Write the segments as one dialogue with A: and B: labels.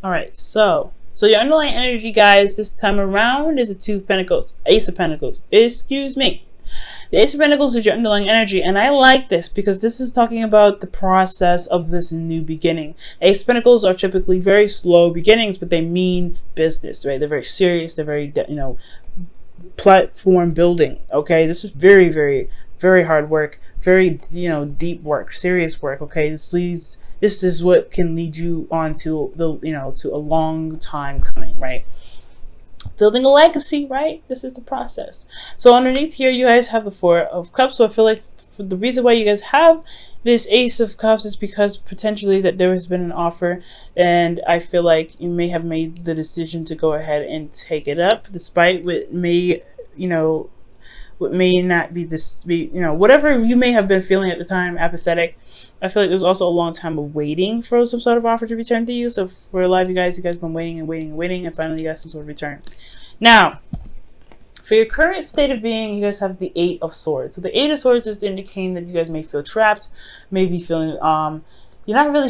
A: All right, so your underlying energy, guys, this time around is a Two of Pentacles, Ace of Pentacles. Excuse me. The Ace of Pentacles is your underlying energy, and I like this because this is talking about the process of this new beginning. Ace of Pentacles are typically very slow beginnings, but they mean business, right? They're very serious. They're very, platform building. Okay, this is very, very, very hard work. Very, deep work, serious work. Okay, this is what can lead you on to to a long time coming, right? Building a legacy, right? This is the process. So underneath here, you guys have the Four of Cups. So I feel like the reason why you guys have this Ace of Cups is because potentially that there has been an offer, and I feel like you may have made the decision to go ahead and take it up, despite what may, what may not be this, whatever you may have been feeling at the time, apathetic. I feel like there's also a long time of waiting for some sort of offer to return to you. So for a lot of you guys been waiting and waiting and waiting, and finally you got some sort of return. Now, for your current state of being, you guys have the Eight of Swords. So the Eight of Swords is indicating that you guys may feel trapped, maybe feeling you're not really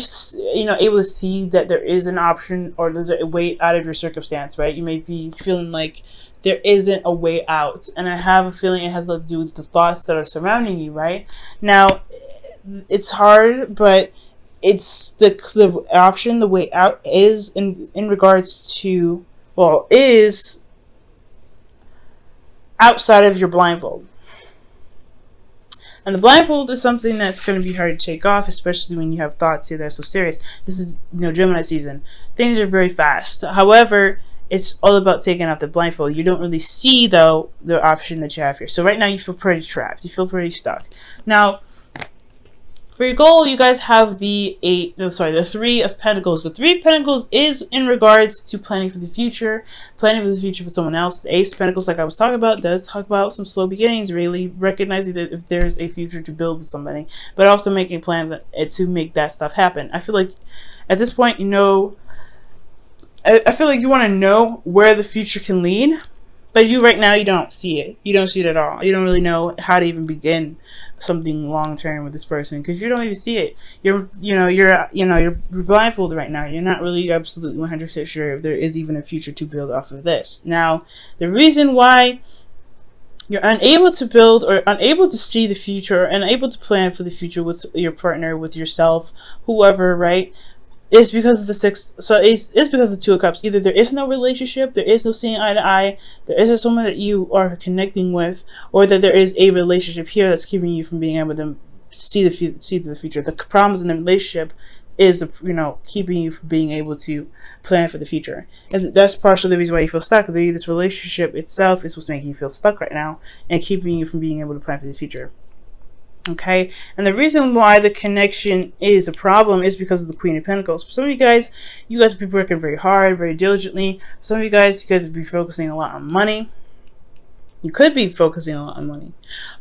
A: able to see that there is an option or there's a way out of your circumstance, right? You may be feeling like there isn't a way out, and I have a feeling it has to do with the thoughts that are surrounding you, right? Now, it's hard, but it's the option, the way out is in regards to, well, is outside of your blindfold. And the blindfold is something that's going to be hard to take off, especially when you have thoughts here that are so serious. This is, Gemini season. Things are very fast. However, it's all about taking off the blindfold. You don't really see, though, the option that you have here. So right now you feel pretty trapped. You feel pretty stuck. Now, for your goal, you guys have the Three of Pentacles. The Three of Pentacles is in regards to planning for the future for someone else. The Ace of Pentacles, like I was talking about, does talk about some slow beginnings, really recognizing that if there's a future to build with somebody, but also making plans to make that stuff happen. I feel like at this point, I feel like you want to know where the future can lead, but right now you don't see it. You don't see it at all. You don't really know how to even begin something long term with this person because you don't even see it. You're blindfolded right now. You're not really absolutely 100% sure if there is even a future to build off of this. Now, the reason why you're unable to build or unable to see the future or unable to plan for the future with your partner, with yourself, whoever, right? It's because of the it's because of the Two of Cups. Either there is no relationship, there is no seeing eye to eye, there isn't someone that you are connecting with, or that there is a relationship here that's keeping you from being able to see the future. The problems in the relationship is keeping you from being able to plan for the future, and that's partially the reason why you feel stuck. This relationship itself is what's making you feel stuck right now and keeping you from being able to plan for the future. Okay, and the reason why the connection is a problem is because of the Queen of Pentacles. For some of you guys will be working very hard, very diligently. For some of you guys will be focusing a lot on money. You could be focusing a lot on money,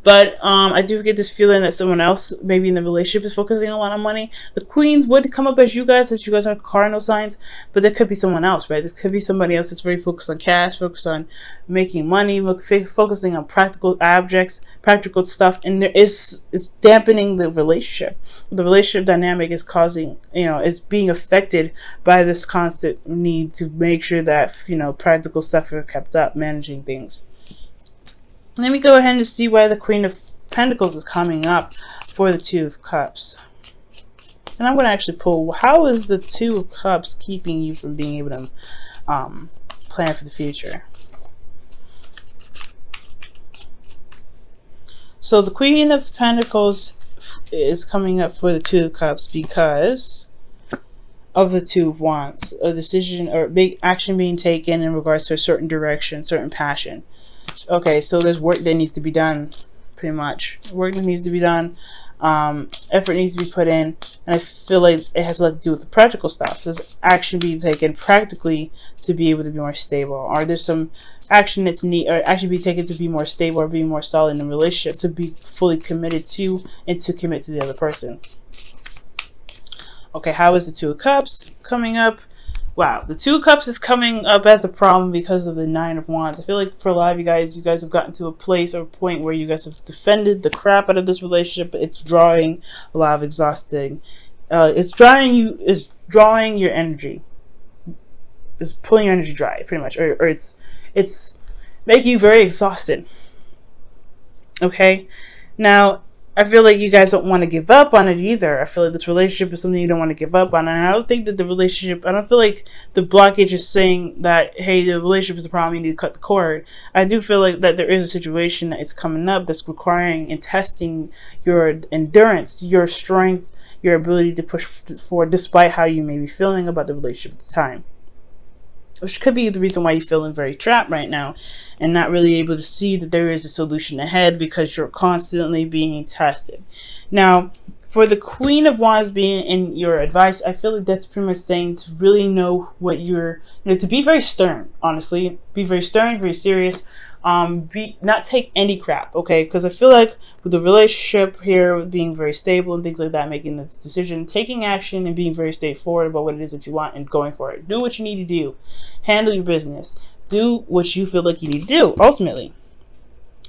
A: but I do get this feeling that someone else, maybe in the relationship, is focusing a lot on money. The Queens would come up as you guys are cardinal signs, but there could be someone else, right? This could be somebody else that's very focused on cash, focused on making money, focusing on practical objects, practical stuff, and it's dampening the relationship. The relationship dynamic is causing, is being affected by this constant need to make sure that practical stuff are kept up, managing things. Let me go ahead and see why the Queen of Pentacles is coming up for the Two of Cups. And I'm going to actually pull, how is the Two of Cups keeping you from being able to plan for the future? So the Queen of Pentacles is coming up for the Two of Cups because of the Two of Wands. A decision or big action being taken in regards to a certain direction, certain passion. Okay, so there's work that needs to be done, pretty much. Work that needs to be done, effort needs to be put in, and I feel like it has a lot to do with the practical stuff. There's action being taken practically to be able to be more stable, or there's some action that's action being taken to be more stable or be more solid in a relationship, to be fully committed to and to commit to the other person. Okay, how is the Two of Cups coming up? Wow, the Two of Cups is coming up as the problem because of the Nine of Wands. I feel like for a lot of you guys have gotten to a place or a point where you guys have defended the crap out of this relationship, but it's drawing a lot of exhausting. It's drawing your energy. is pulling your energy dry, pretty much, or it's making you very exhausted. Okay, now I feel like you guys don't want to give up on it either. I feel like this relationship is something you don't want to give up on. And I don't think that the relationship, I don't feel like the blockage is saying that, hey, the relationship is the problem, you need to cut the cord. I do feel like that there is a situation that is coming up that's requiring and testing your endurance, your strength, your ability to push forward despite how you may be feeling about the relationship at the time. Which could be the reason why you're feeling very trapped right now and not really able to see that there is a solution ahead, because you're constantly being tested. Now, for the Queen of Wands being in your advice, I feel like that's pretty much saying to really know what you're, to be very stern, honestly. Be very stern, very serious. Not take any crap, okay? Because I feel like with the relationship here, with being very stable and things like that, making this decision, taking action and being very straightforward about what it is that you want and going for it. Do what you need to do. Handle your business. Do what you feel like you need to do, ultimately.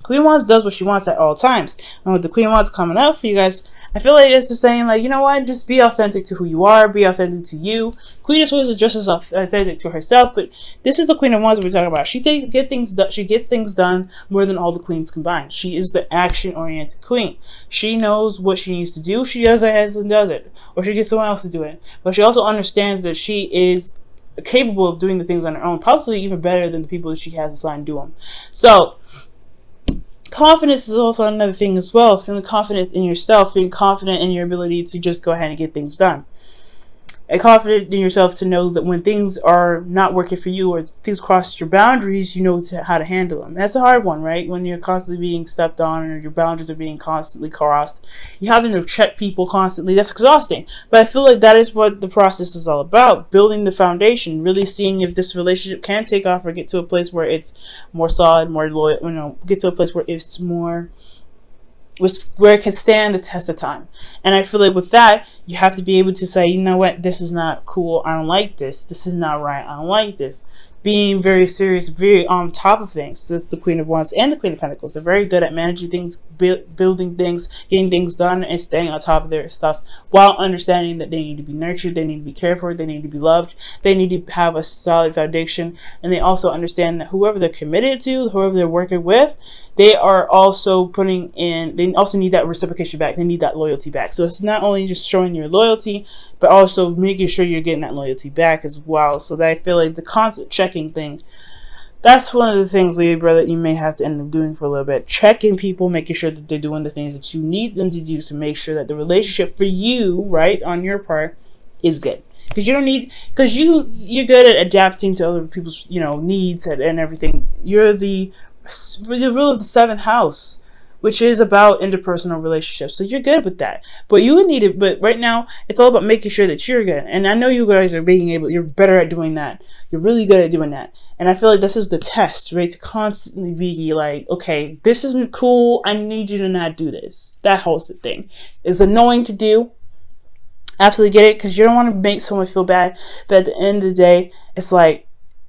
A: Queen of Wands does what she wants at all times. And with the Queen of Wands coming out for you guys, I feel like it's just saying, like, you know what, just be authentic to who you are, be authentic to you. Queen of Swords is just as authentic to herself, but this is the Queen of Wands we're talking about. She gets things done more than all the queens combined. She is the action-oriented queen. She knows what she needs to do. She does it and does it, or she gets someone else to do it. But she also understands that she is capable of doing the things on her own, possibly even better than the people that she has assigned to do them. So confidence is also another thing as well. Feeling confident in yourself, feeling confident in your ability to just go ahead and get things done. And confident in yourself to know that when things are not working for you or things cross your boundaries, you know how to handle them. That's a hard one, right? When you're constantly being stepped on or your boundaries are being constantly crossed, you having to check people constantly. That's exhausting. But I feel like that is what the process is all about. Building the foundation, really seeing if this relationship can take off or get to a place where it's more solid, more loyal, get to a place where it's more, where it can stand the test of time. And I feel like with that, you have to be able to say, you know what, this is not cool, I don't like this. This is not right, I don't like this. Being very serious, very on top of things. That's the Queen of Wands and the Queen of Pentacles. They're very good at managing things, building things, getting things done, and staying on top of their stuff while understanding that they need to be nurtured, they need to be cared for, they need to be loved, they need to have a solid foundation, and they also understand that whoever they're committed to, whoever they're working with, they are also putting in, they also need that reciprocation back. They need that loyalty back. So it's not only just showing your loyalty, but also making sure you're getting that loyalty back as well. So that I feel like the constant checking thing, that's one of the things, Libra, that you may have to end up doing for a little bit. Checking people, making sure that they're doing the things that you need them to do to make sure that the relationship for you, right, on your part, is good. Because you don't need, because you're good at adapting to other people's, needs and everything. You're the rule of the 7th house, which is about interpersonal relationships. So you're good with that. But you would need it. But right now, it's all about making sure that you're good. And I know you guys are you're better at doing that. You're really good at doing that. And I feel like this is the test, right? To constantly be like, okay, this isn't cool. I need you to not do this. That whole thing is annoying to do. Absolutely get it, because you don't want to make someone feel bad. But at the end of the day, it's like,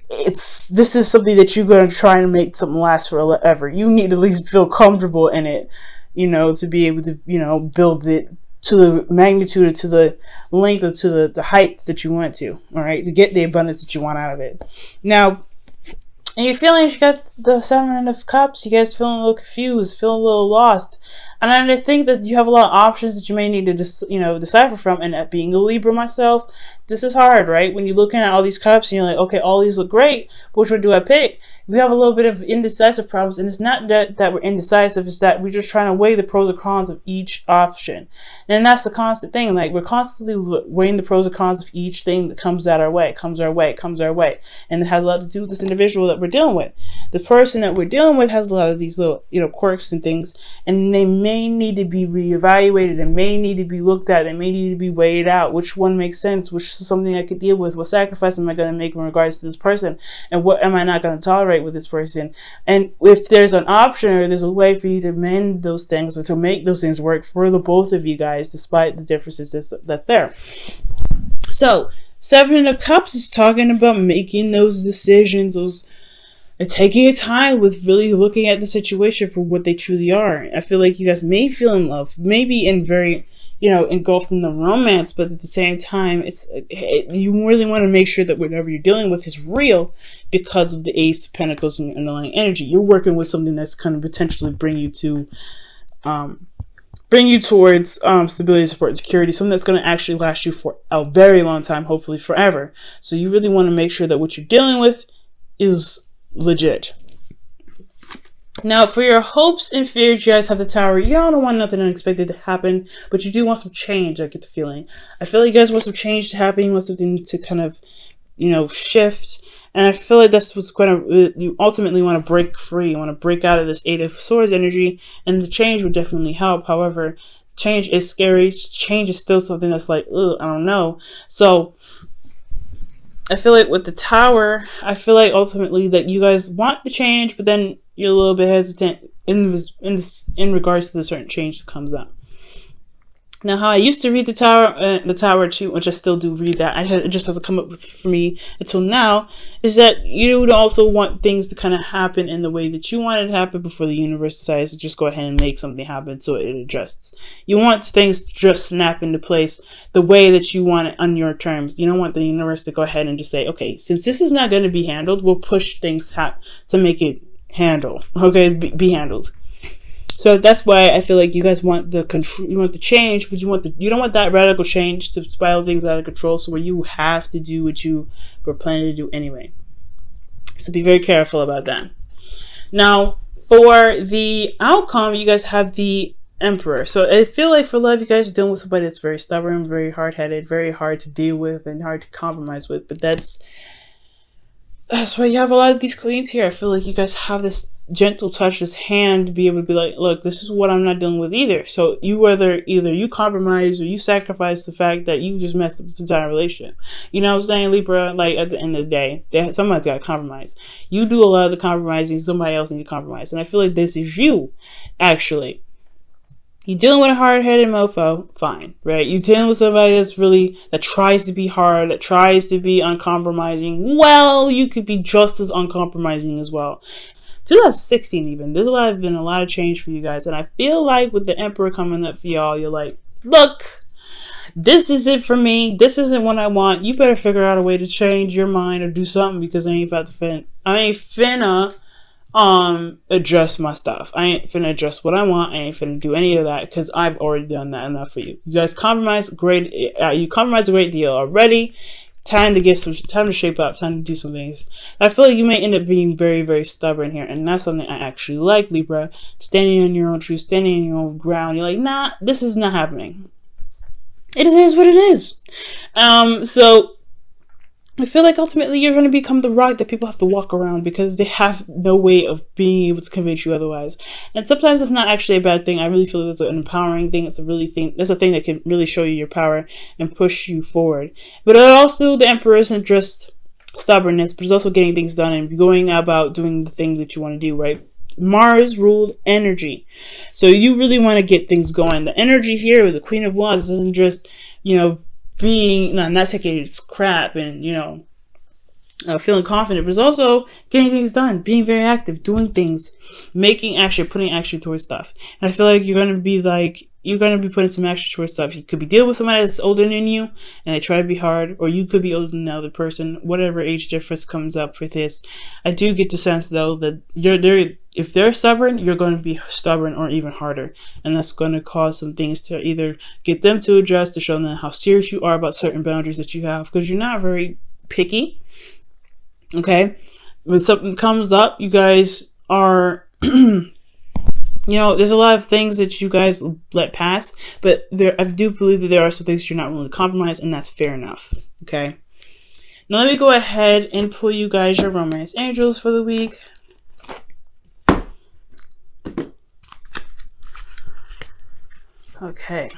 A: this is something that you're going to try and make something last forever. You need to at least feel comfortable in it, to be able to, build it to the magnitude, to the length, or to the height that you want to, all right, to get the abundance that you want out of it. Now, and you're feeling, you got the 7 of Cups, you guys feeling a little confused, feeling a little lost. And I think that you have a lot of options that you may need to decipher from. And at being a Libra myself, this is hard, right? When you're looking at all these cups and you're like, okay, all these look great, but which one do I pick? We have a little bit of indecisive problems, and it's not that we're indecisive, it's that we're just trying to weigh the pros and cons of each option. And that's the constant thing. Like, we're constantly weighing the pros and cons of each thing that comes our way. And it has a lot to do with this individual that we're dealing with. The person that we're dealing with has a lot of these little, quirks and things, and they may need to be reevaluated, and may need to be looked at, and may need to be weighed out. Which one makes sense? Which is something I could deal with? What sacrifice am I going to make in regards to this person? And what am I not going to tolerate with this person? And if there's an option or there's a way for you to mend those things or to make those things work for the both of you guys, despite the differences that's there. So 7 of Cups is talking about making those decisions, and taking your time with really looking at the situation for what they truly are. I feel like you guys may feel in love, maybe in very, you know, engulfed in the romance, but at the same time, you really want to make sure that whatever you're dealing with is real because of the Ace of Pentacles and your underlying energy. You're working with something that's kind of potentially bring you towards stability, support, and security, something that's going to actually last you for a very long time, hopefully forever. So you really want to make sure that what you're dealing with is legit. Now, for your hopes and fears, you guys have the Tower. Y'all don't want nothing unexpected to happen, but you do want some change, I get the feeling. I feel like you guys want some change to happen. You want something to kind of, you know, shift. And I feel like that's what's going to, you ultimately want to break free. You want to break out of this Eight of Swords energy, and the change would definitely help. However, change is scary. Change is still something that's like, ugh, I don't know. So I feel like with the Tower, I feel like ultimately that you guys want the change, but then you're a little bit hesitant in regards to the certain change that comes up. Now, how I used to read the Tower too, which I still do read that, it just hasn't come up with for me until now, is that you would also want things to kind of happen in the way that you want it to happen before the universe decides to just go ahead and make something happen so it adjusts. You want things to just snap into place the way that you want it on your terms. You don't want the universe to go ahead and just say, okay, since this is not going to be handled, we'll push things to make it be handled. So that's why I feel like you guys want the control, you want the change, but you don't want that radical change to spiral things out of control, so where you have to do what you were planning to do anyway. So be very careful about that. Now, for the outcome, you guys have the Emperor. So I feel like for love, you guys are dealing with somebody that's very stubborn, very hard-headed, very hard to deal with, and hard to compromise with. But that's why you have a lot of these queens here. I feel like you guys have this gentle touch, this hand to be able to be like, look, this is what I'm not dealing with either. So you either you compromise or you sacrifice the fact that you just messed up this entire relationship. You know what I'm saying, Libra? Like, at the end of the day, somebody's got to compromise. You do a lot of the compromising, somebody else needs to compromise. And I feel like this is you, actually. You're dealing with a hard-headed mofo, fine, right? You're dealing with somebody that tries to be hard, that tries to be uncompromising. Well, you could be just as uncompromising as well. 2016 even, there's been a lot of change for you guys. And I feel like with the Emperor coming up for y'all, you're like, look, this is it for me. This isn't what I want. You better figure out a way to change your mind or do something, because I ain't finna adjust my stuff. I ain't finna adjust what I want. I ain't finna do any of that, because I've already done that enough for you. You guys compromise great. You compromise a great deal already. Time to shape up, time to do some things. I feel like you may end up being very, very stubborn here, and that's something I actually like, Libra. Standing on your own truth, standing on your own ground. You're like, nah, this is not happening. It is what it is. So I feel like ultimately you're going to become the rock that people have to walk around, because they have no way of being able to convince you otherwise. And sometimes it's not actually a bad thing. I really feel like it's an empowering thing. That's a thing that can really show you your power and push you forward. But also, the Emperor isn't just stubbornness, but it's also getting things done and going about doing the thing that you want to do, right? Mars ruled energy. So you really want to get things going. The energy here with the Queen of Wands isn't just, being not taking its crap and feeling confident, but it's also getting things done, being very active, doing things, making action, putting action towards stuff. And I feel like you're going to be putting some action towards stuff. You could be dealing with somebody that's older than you and they try to be hard, or you could be older than the other person. Whatever age difference comes up with this, I do get the sense though that if they're stubborn, you're going to be stubborn or even harder, and that's going to cause some things to either get them to adjust, to show them how serious you are about certain boundaries that you have, because you're not very picky. Okay, when something comes up, you guys are there's a lot of things that you guys let pass, but I do believe that there are some things you're not willing to compromise, and that's fair enough. Okay, now let me go ahead and pull you guys your romance angels for the week. Okay.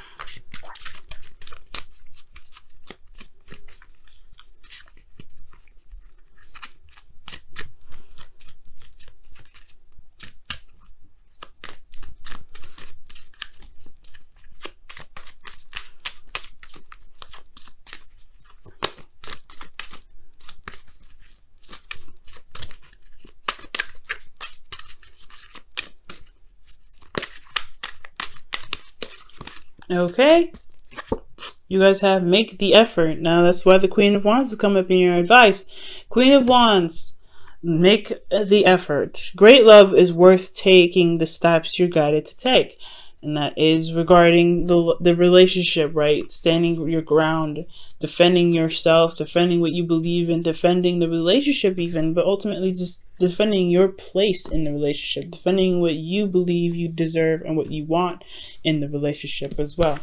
A: Okay, You guys have make the effort. Now that's why the Queen of Wands has come up in your advice. Queen of Wands, make the effort. Great love is worth taking the steps you're guided to take. And that is regarding the relationship, right? Standing your ground, defending yourself, defending what you believe in, defending the relationship even, but ultimately just defending your place in the relationship, defending what you believe you deserve and what you want in the relationship as well.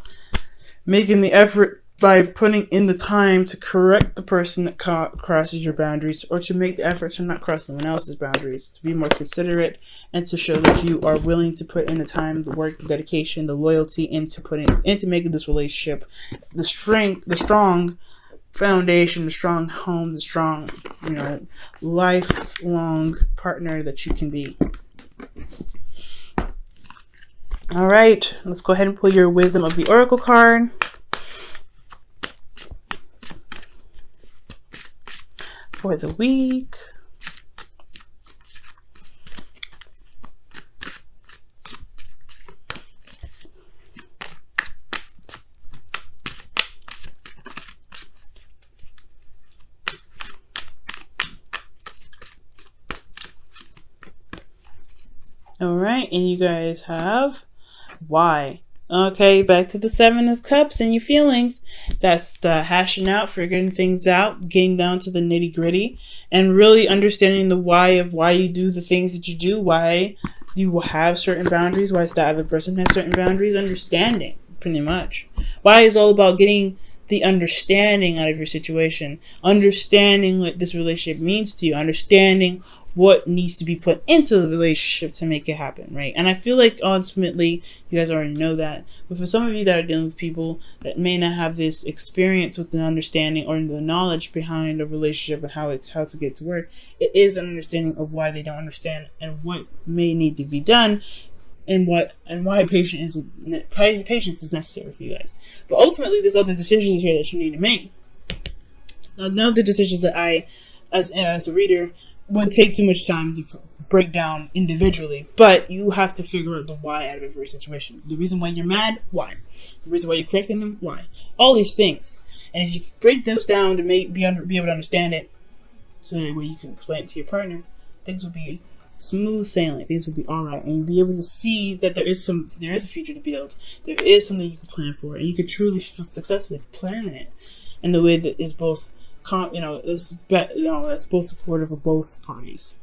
A: Making the effort by putting in the time to correct the person that crosses your boundaries, or to make the effort to not cross someone else's boundaries, to be more considerate, and to show that you are willing to put in the time, the work, the dedication, the loyalty into making this relationship the strong foundation, the strong home, the strong, lifelong partner that you can be. All right, let's go ahead and pull your Wisdom of the Oracle card. For the week. All right, and you guys have why. Okay, back to the Seven of Cups and your feelings. That's the hashing out, figuring things out, getting down to the nitty gritty, and really understanding the why of why you do the things that you do, why you have certain boundaries, why the other person has certain boundaries, understanding, pretty much. Why is all about getting the understanding out of your situation, understanding what this relationship means to you, understanding what needs to be put into the relationship to make it happen, right? And I feel like ultimately you guys already know that. But for some of you that are dealing with people that may not have this experience with the understanding or the knowledge behind a relationship and how to get to work, it is an understanding of why they don't understand and what may need to be done, and why patience is necessary for you guys. But ultimately, there's other decisions here that you need to make. Now, none of the decisions that I, as a reader, would take too much time to break down individually, but you have to figure out the why out of every situation. The reason why you're mad, why? The reason why you're correcting them, why? All these things. And if you break those down to be able to understand it, so that way you can explain it to your partner, things will be smooth sailing. Things will be alright, and you'll be able to see that there is a future to build. There is something you can plan for, and you can truly successfully plan it in the way that is both that's both supportive of both parties.